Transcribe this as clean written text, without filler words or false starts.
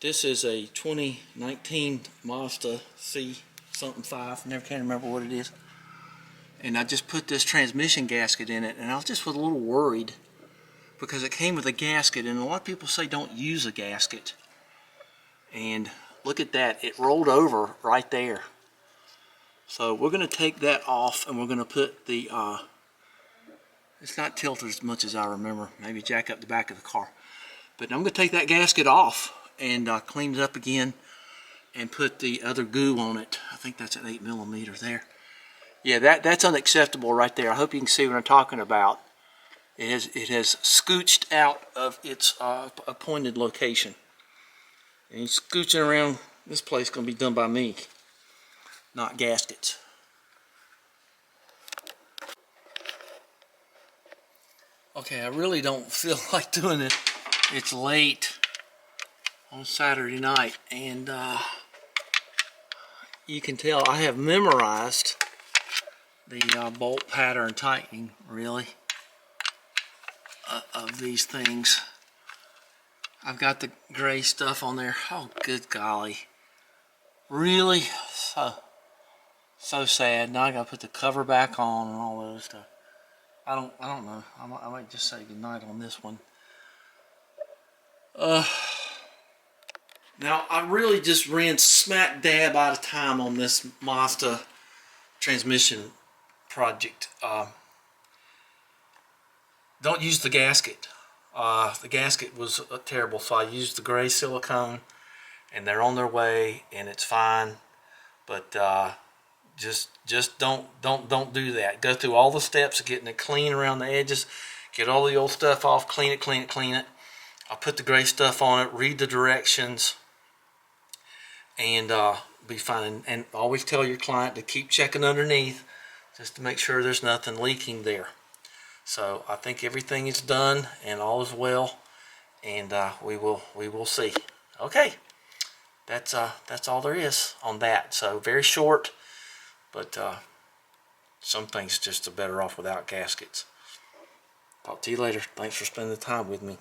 This is a 2019 Mazda C5. Never can remember what it is. And I just put this transmission gasket in it, and I was just a little worried because it came with a gasket, and a lot of people say don't use a gasket. And look at that, it rolled over right there. So we're going to take that off, and we're going to put the it's not tilted as much as I remember, maybe jack up the back of the car, but I'm going to take that gasket off and clean it up again and put the other goo on it. I think that's an 8mm there. Yeah, that's unacceptable right there. I hope you can see what I'm talking about. It has scooched out of its appointed location. And scooching around this place is going to be done by me, not gaskets. Okay, I really don't feel like doing it. It's late on Saturday night, and you can tell I have memorized the bolt pattern tightening, really, of these things. I've got the gray stuff on there. Oh, good golly. Really? So sad. Now I gotta put the cover back on and all that stuff. I don't know. I might just say goodnight on this one. Now I really just ran smack dab out of time on this Mazda transmission project. Don't use the gasket. The gasket was terrible, so I used the gray silicone, and they're on their way, and it's fine. But just don't do that. Go through all the steps of getting it clean around the edges, get all the old stuff off, clean it. I'll put the gray stuff on it, read the directions, and be fine. And always tell your client to keep checking underneath just to make sure there's nothing leaking there. So I think everything is done and all is well, and we will see. Okay, that's all there is on that. So very short, but some things just are better off without gaskets. Talk to you later. Thanks for spending the time with me.